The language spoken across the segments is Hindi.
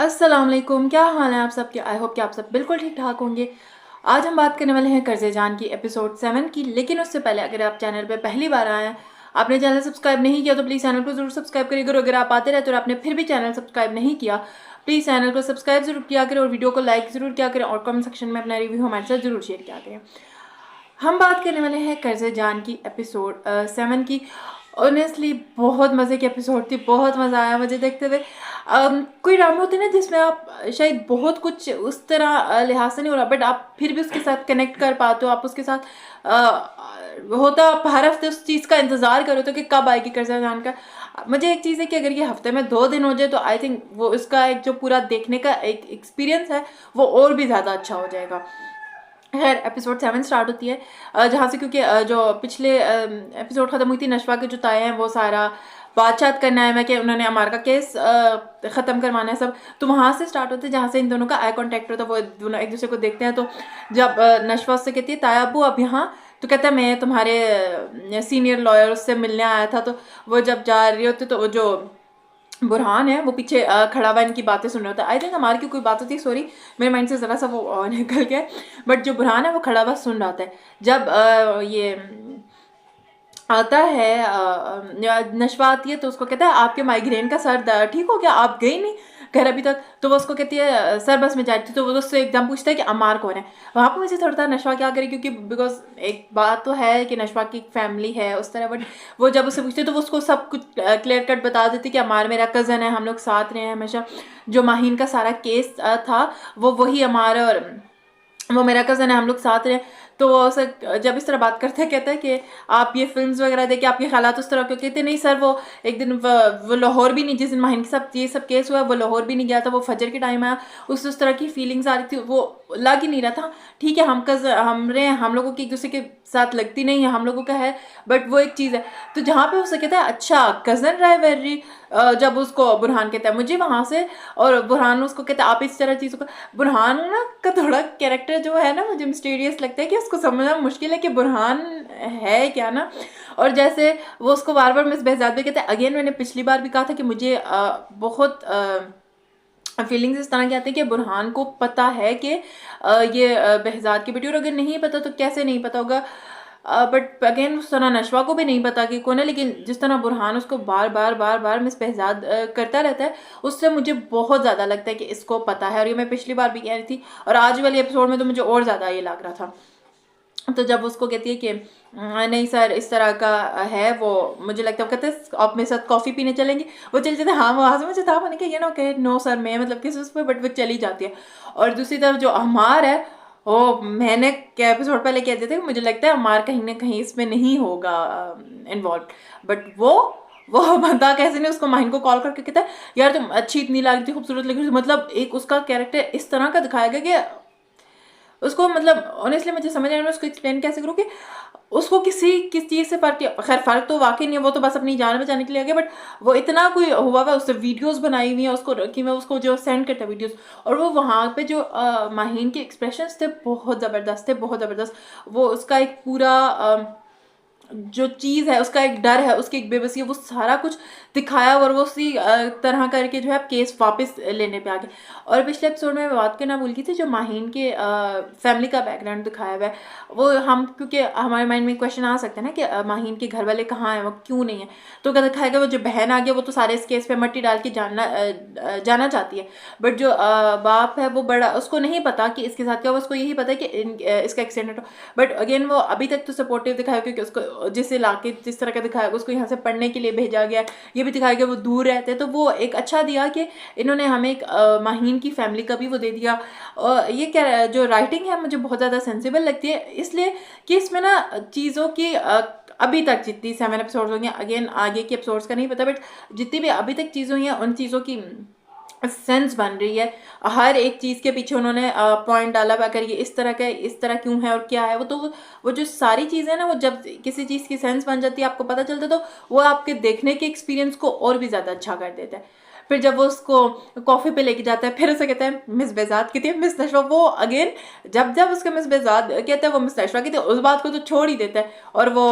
अस्सलाम वालेकुम, क्या हाल है आप सबके। आई होप कि आप सब बिल्कुल ठीक ठाक होंगे। आज हम बात करने वाले हैं कर्ज़े जान की एपिसोड 7 की। लेकिन उससे पहले अगर आप चैनल पे पहली बार आए हैं, आपने चैनल सब्सक्राइब नहीं किया तो प्लीज़ चैनल को ज़रूर सब्सक्राइब करिएगा। अगर आप आते रहते और आपने फिर भी चैनल सब्सक्राइब नहीं किया, प्लीज़ चैनल को सब्सक्राइब जरूर किया करें और वीडियो को लाइक ज़रूर किया करें और कमेंट सेक्शन में अपना रिव्यू हमारे साथ ज़रूर शेयर किया करें। हम बात करने वाले हैं कर्ज़े जान की एपिसोड 7 की। ऑनेस्टली बहुत मज़े की एपिसोड थी, बहुत मज़ा आया मुझे देखते हुए। कोई ड्रामे होते हैं ना जिसमें आप शायद बहुत कुछ उस तरह लिहाज से नहीं हो रहा, बट आप फिर भी उसके साथ कनेक्ट कर पाते हो, आप उसके साथ होता आप हर हफ्ते उस चीज़ का इंतज़ार करो तो कि कब आएगी कर्ज़े जान का। मुझे एक चीज़ है कि अगर ये हफ्ते में 2 दिन हो जाए तो आई थिंक वो इसका एक जो पूरा देखने का एक एक्सपीरियंस है वो और भी ज़्यादा अच्छा हो जाएगा। खैर एपिसोड 7 स्टार्ट होती है जहाँ से, क्योंकि जो पिछले एपिसोड ख़त्म हुई थी, नशवा के जो ताए हैं वो सारा बातचीत करना है मैं कि उन्होंने अमार का केस ख़त्म करवाना है सब, तो वहाँ से स्टार्ट होते हैं जहाँ से इन दोनों का आई कॉन्टैक्ट होता है। वो दोनों एक दूसरे को देखते हैं। तो जब नशवा उससे कहती है ताया अबू अब यहाँ, तो कहता है मैं तुम्हारे सीनियर लॉयर उससे मिलने आया था। तो वो जब जा रही होती तो वो जो बुरहान है वो पीछे खड़ा हुआ इनकी बातें सुन रहा होता है। आई थिंक हमारी की कोई बात होती है, सॉरी मेरे माइंड से ज़रा सा वो निकल गया। बट जो बुरहान है वो खड़ा हुआ सुन रहा होता है। जब ये आता है नशवा आती है तो उसको कहता है आपके माइग्रेन का सर ठीक हो गया, आप गई नहीं घर अभी तक। तो वो उसको कहती है सर बस में जाती। तो वो उससे एकदम पूछता है कि अमार कौन है। वहाँ पर मुझे थोड़ा था नशवा क्या करे, क्योंकि बिकॉज एक बात तो है कि नशवा की फैमिली है उस तरह, बट वो जब उससे पूछते तो वो उसको सब कुछ क्लियर कट बता देती कि अमार मेरा कज़न है, हम लोग साथ रहे हैं हमेशा। जो माहीन का सारा केस था वो वही अमार है और वो मेरा कज़न है, हम लोग साथ रहे। तो वो जब इस तरह बात करते हैं कहता है कि आप ये फिल्म्स वगैरह देख के आपके ख्यालात उस तरह क्यों। कहते नहीं सर, वो एक दिन वो लाहौर भी नहीं, जिस दिन माहिन के साथ ये सब केस हुआ वो लाहौर भी नहीं गया था, वो फजर के टाइम आया, उस तरह की फीलिंग्स आ रही थी, वो लग ही नहीं रहा था। ठीक है हम लोगों की एक दूसरे के साथ लगती नहीं है, हम लोगों का है, बट वो एक चीज़ है। तो जहाँ पे उसे कहता है अच्छा कज़न रहा है वेरी, जब उसको बुरहान कहता है मुझे वहाँ से, और बुरहान उसको कहता है आप इस तरह चीज़ों को। बुरहान ना का थोड़ा कैरेक्टर जो है ना मुझे मिस्टीरियस लगता है कि उसको समझना मुश्किल है कि बुरहान है क्या ना। और जैसे वो उसको बार बार मिस behzad भी कहते हैं। अगेन मैंने पिछली बार भी कहा था कि मुझे बहुत फीलिंग्स इस तरह की आती है कि बुरहान को पता है कि ये behzad की बेटी, और अगर नहीं पता तो कैसे नहीं पता होगा। बट अगेन उस तरह नशवा को भी नहीं पता कि कौन है, लेकिन जिस तरह बुरहान उसको बार बार बार बार मिस behzad करता रहता है, उससे मुझे बहुत ज़्यादा लगता है कि इसको पता है। और ये मैं पिछली बार भी कह रही थी और आज वाली एपिसोड में तो मुझे और ज़्यादा ये लग रहा था। तो जब उसको कहती है कि नहीं सर इस तरह का है, वो मुझे लगता है वो कहते हैं आप मेरे साथ कॉफ़ी पीने चलेंगे, वो चले जाते हैं। हाँ वहाँ से मुझे था मैंने कहा ये ना कहे नो सर मैं मतलब किस उस पर, बट वो चली जाती है। और दूसरी तरफ जो अमार है, वो मैंने क्या एपिसोड पहले कह दिया था कि मुझे लगता है अमार कहीं ना कहीं इसमें नहीं होगा इन्वॉल्व, बट वो बंदा कैसे नहीं उसको माहिन को कॉल करके कहता है यार तुम अच्छी इतनी लग रही थी, खूबसूरत लग रही थी। मतलब एक उसका कैरेक्टर इस तरह का दिखाया गया कि उसको मतलब ऑनेस्टली मुझे समझ नहीं आ रहा उसको एक्सप्लेन कैसे करूँ कि उसको किस चीज़ से फ़र्क, खैर फ़र्क तो वाकई नहीं है, वो तो बस अपनी जान बचाने के लिए आ गया। बट वो इतना कोई हुआ हुआ, उससे वीडियोस बनाई हुई हैं उसको कि मैं उसको जो सेंड करता वीडियोस, और वो वहाँ पे जो माहीन के एक्सप्रेशंस थे बहुत ज़बरदस्त थे, बहुत ज़बरदस्त। वो उसका एक पूरा जो चीज़ है, उसका एक डर है, उसकी एक बेबसी है, वो सारा कुछ दिखाया और वो उसी तरह करके जो है केस वापस लेने पे आ गए। और पिछले एपिसोड में मैं बात करना भूल गई थी, जो माहीन के फैमिली का बैकग्राउंड दिखाया हुआ है, वो हम क्योंकि हमारे माइंड में क्वेश्चन आ सकता है ना कि माहीन के घर वाले कहाँ हैं, वो क्यों नहीं है। तो क्या दिखाया गया वो जो बहन आ गया वो तो सारे इस केस पे मट्टी डाल के जाना चाहती है, बट जो बाप है वो बड़ा, उसको नहीं पता कि इसके साथ क्या हुआ, उसको यही पता है कि इसका एक्सीडेंट हो। बट अगेन वो अभी तक तो सपोर्टिव दिखाया, क्योंकि उसको जिस इलाके जिस तरह का दिखाया उसको यहाँ से पढ़ने के लिए भेजा गया, ये भी दिखाया गया वो दूर रहते हैं। तो वो एक अच्छा दिया कि इन्होंने हमें एक माहीन की फैमिली का भी वो दे दिया। और ये क्या जो राइटिंग है मुझे बहुत ज़्यादा सेंसिबल लगती है, इसलिए कि इसमें ना चीज़ों की अभी तक जितनी 7 एपिसोड्स होंगे, अगेन आगे के एपिसोड्स का नहीं पता, बट जितनी भी अभी तक चीज़ें हुई हैं उन चीज़ों की सेंस बन रही है। हर एक चीज़ के पीछे उन्होंने पॉइंट डाला हुआ, अगर ये इस तरह का इस तरह क्यों है और क्या है वो। तो वो जो सारी चीज़ें ना, वो जब किसी चीज़ की सेंस बन जाती है आपको पता चलता है, तो वो आपके देखने के एक्सपीरियंस को और भी ज़्यादा अच्छा कर देता है। फिर जब वो उसको कॉफ़ी पे लेके जाता है, फिर उसे कहता है मिस बेजाद कहती है मिस नशवा, वो अगेन जब जब उसके मिस बेजाद कहता है वो मिस नशवा कहती है, उस बात को तो छोड़ ही देता है और वो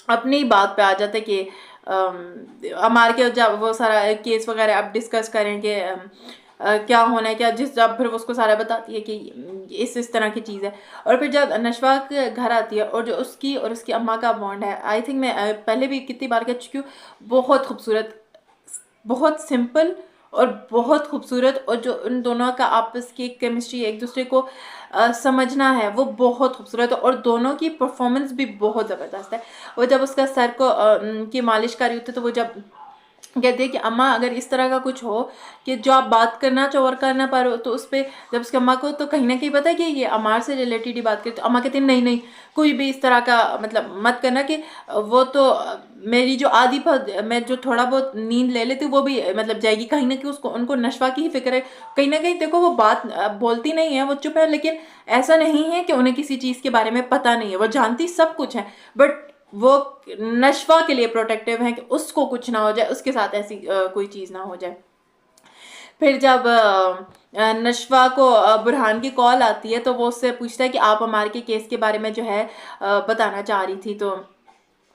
अपनी बात पे आ जाता है कि अमार के जब वो सारा केस वगैरह अब डिस्कस करेंगे, क्या होना है क्या, जिस जब फिर वो उसको सारा बताती है कि इस तरह की चीज़ है। और फिर जब नशवा के घर आती है और जो उसकी और उसकी अम्मा का बॉन्ड है, आई थिंक मैं पहले भी कितनी बार कह चुकी हूँ, बहुत खूबसूरत, बहुत सिंपल और बहुत खूबसूरत। और जो उन दोनों का आपस की केमिस्ट्री, एक दूसरे को समझना है, वो बहुत खूबसूरत है। और दोनों की परफॉर्मेंस भी बहुत ज़बरदस्त है। वो जब उसका सर को की मालिश कर रही होती है, तो वो जब कहते हैं कि अम्मा अगर इस तरह का कुछ हो कि जो आप बात करना चाहो और कर ना पा रहे हो, तो उस पर जब उसकी अम्मा को तो कहीं ना कहीं पता है कि ये अमार से रिलेटेड ही बात करती, तो अम्मा कहती है नहीं नहीं, कोई भी इस तरह का मतलब मत करना, कि वो तो मेरी जो आधी मैं जो थोड़ा बहुत नींद ले लेती हूँ वो भी मतलब जाएगी। कहीं ना कहीं उसको उनको नशवा की ही फिक्र है। कहीं ना कहीं देखो वो बात बोलती नहीं है, वो चुप है, लेकिन ऐसा नहीं है कि उन्हें किसी चीज़ के बारे में पता नहीं है, वो जानती सब कुछ है, बट वो नशवा के लिए प्रोटेक्टिव है कि उसको कुछ ना हो जाए, उसके साथ ऐसी कोई चीज़ ना हो जाए। फिर जब नशवा को बुरहान की कॉल आती है, तो वो उससे पूछता है कि आप अमार के केस के बारे में जो है बताना चाह रही थी। तो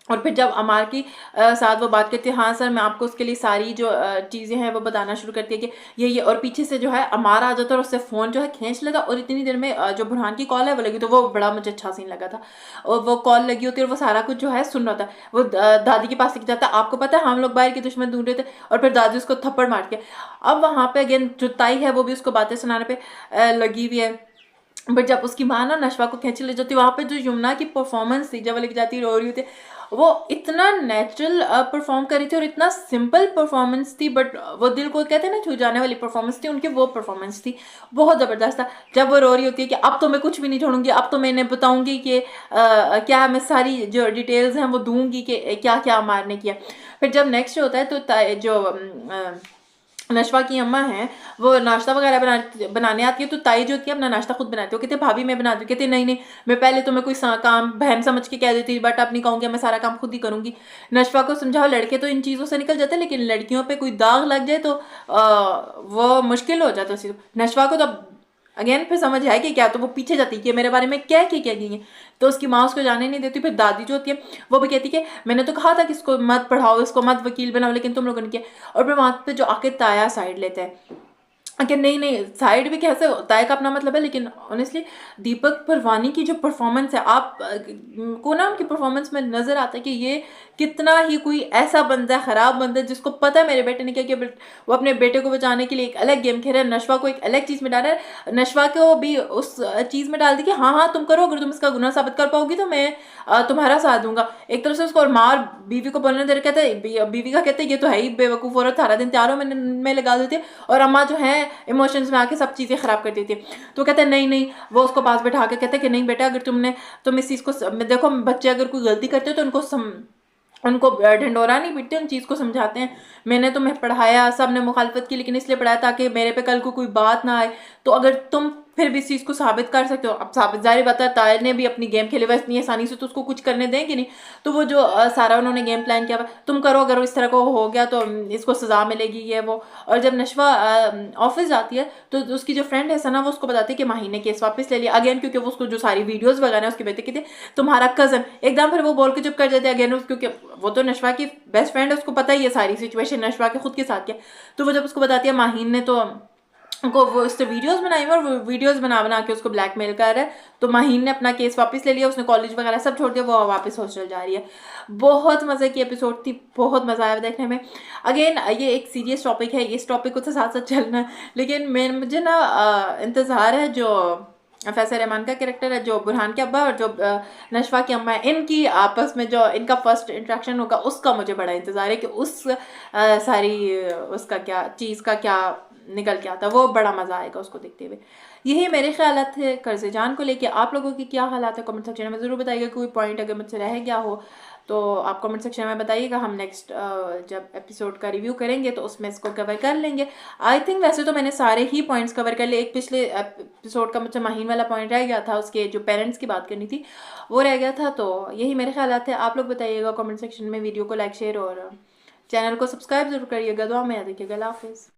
और फिर जब अमार की साथ वो बात करती है, हाँ सर मैं आपको उसके लिए सारी जो चीज़ें हैं वो बताना शुरू करती है कि ये, और पीछे से जो है अमार आ जाता है और उससे फ़ोन जो है खींच लेगा। और इतनी देर में जो बुरहान की कॉल है वो लगी, तो वो बड़ा मुझे अच्छा सीन लगा था। और वो कॉल लगी होती है और वो सारा कुछ जो है सुन रहा था। वो दादी के पास लेके जाता है, आपको पता है हम लोग बाहर के दुश्मन ढूंढ रहे थे, और फिर दादी उसको थप्पड़ मार के। अब वहाँ पे अगेन जो ताई है वो भी उसको बातें सुनाने पे लगी हुई है। बट जब उसकी माँ ना नशवा को खींच ले जाती है, वहाँ पे जो यमुना की परफॉर्मेंस थी, जब वो लेके जाती है रो रही होती है, वो इतना नेचुरल परफॉर्म करी थी और इतना सिंपल परफॉर्मेंस थी, बट वो दिल को कहते हैं ना छू जाने वाली परफॉर्मेंस थी उनकी। वो परफॉर्मेंस थी, बहुत ज़बरदस्त था। जब वो रो रही होती है कि अब तो मैं कुछ भी नहीं छोड़ूंगी, अब तो मैं इन्हें बताऊंगी कि क्या मैं सारी जो डिटेल्स हैं वो दूंगी कि क्या क्या मारने किया। फिर जब नेक्स्ट होता है, तो जो नशवा की अम्मा है वो नाश्ता वगैरह बनाने आती है, तो ताई जो होती है अपना नाश्ता खुद बनाती है। वो कहते भाभी मैं बना दूँ, कहते नहीं नहीं, मैं पहले तो मैं कोई काम बहन समझ के कह देती, बट अब नहीं कहूँगी, मैं सारा काम खुद ही करूँगी। नशवा को समझाओ, लड़के तो इन चीज़ों से निकल जाते हैं, लेकिन लड़कियों पे कोई दाग लग जाए तो वो मुश्किल हो जाता है। नशवा को तो अगेन फिर समझ आए कि क्या, तो वो पीछे जाती है कि मेरे बारे में क्या क्या गई है, तो उसकी माँ उसको जाने नहीं देती। फिर दादी जो होती है वो भी कहती है कि मैंने तो कहा था कि इसको मत पढ़ाओ, इसको मत वकील बनाओ, लेकिन तुम लोगों ने किया। और फिर वहाँ पे जो आके ताया साइड लेते हैं कि नहीं नहीं, साइड भी कैसे होता है का अपना मतलब है, लेकिन ऑनेस्टली दीपक परवानी की जो परफॉर्मेंस है, आप को ना उनकी परफॉर्मेंस में नजर आता है कि ये कितना ही कोई ऐसा बंदा है, खराब बंदा है, जिसको पता है मेरे बेटे ने क्या किया, वो अपने बेटे को बचाने के लिए एक अलग गेम खेल रहा है, नशवा को एक अलग चीज में डाल रहा है, नशवा को भी उस चीज में डाल दी कि हाँ हाँ तुम करो, अगर तुम इसका गुनाह साबित कर पाओगी तो मैं तुम्हारा साथ दूंगा। एक तरफ से उसको और मार बीवी को बोलने दे रहे, कहते बीवी का कहते ये तो है ही बेवकूफ औरत, सारा दिन तैयारों में लगा देती है, और अम्मा जो है इमोशंस में आके सब चीज़ें खराब कर देती है। तो कहते हैं नहीं नहीं, वो उसको पास बैठा के कहते हैं कि नहीं बेटा, अगर तुम इस चीज़ को देखो, बच्चे अगर कोई गलती करते हो तो उनको ढिंडोरा नहीं पीटते, उन चीज़ को समझाते हैं। मैंने तुम्हें पढ़ाया, सब ने मुखालफत की, लेकिन इसलिए पढ़ाया ताकि मेरे पे कल को कोई बात ना आए, तो अगर तुम फिर भी इस चीज़ को साबित कर सकते हो। अब साबित जाहिर बात है, तायर ने भी अपनी गेम खेले हुए, इतनी आसानी से तो उसको कुछ करने देंगे नहीं। तो वो जो सारा उन्होंने गेम प्लान किया, तुम करो, अगर इस तरह को हो गया तो इसको सजा मिलेगी, ये वो। और जब नशवा ऑफिस जाती है, तो उसकी जो फ्रेंड है सना, वो उसको बताती है कि माही ने केस वापस ले लिया अगेन, क्योंकि वो उसको जो सारी वीडियोज वगैरह उसके बेटे की थी, तुम्हारा कजन एकदम, फिर वो बोल के चुप कर जाते अगेन, क्योंकि वो तो नशवा की बेस्ट फ्रेंड है, उसको पता ही है सारी सिचुएशन नशवा के खुद के साथ क्या। तो वो जब उसको बताती है माहीन ने तो को वो उससे वीडियोस बनाई और वो वीडियोस बना के उसको ब्लैकमेल कर रहा है। तो माहीन ने अपना केस वापस ले लिया, उसने कॉलेज वगैरह सब छोड़ दिया, वो वापस हॉस्टल जा रही है। बहुत मज़े की एपिसोड थी, बहुत मज़ा आया देखने में। अगेन ये एक सीरियस टॉपिक है, इस टॉपिक को तो साथ साथ चलना है, लेकिन मुझे ना इंतज़ार है जो फैसल रहमान का कैरेक्टर है, जो बुरहान के अब्बा और जो नशवा की अम्मा है, इनकी आपस में जो इनका फर्स्ट इंट्रैक्शन होगा, उसका मुझे बड़ा इंतज़ार है कि उस सारी उसका क्या चीज़ का क्या निकल के आता, वो बड़ा मज़ा आएगा उसको देखते हुए। यही मेरे ख्यालात थे कर्ज़े जान को लेके। आप लोगों की क्या हालात है कमेंट सेक्शन में ज़रूर बताइएगा। कोई पॉइंट अगर मुझसे रह गया हो तो आप कमेंट सेक्शन में बताइएगा। हम नेक्स्ट जब एपिसोड का रिव्यू करेंगे तो उसमें इसको कवर कर लेंगे। आई थिंक वैसे तो मैंने सारे ही पॉइंट्स कवर कर लिए। एक पिछले एपिसोड का मुझसे माहीन वाला पॉइंट रह गया था, उसके जो पेरेंट्स की बात करनी थी वो रह गया था। तो यही मेरे ख्यालात थे, आप लोग बताइएगा कमेंट सेक्शन में। वीडियो को लाइक शेयर और चैनल को सब्सक्राइब जरूर करिएगा। दुआ में याद रखिएगा। अल्लाह हाफिज़।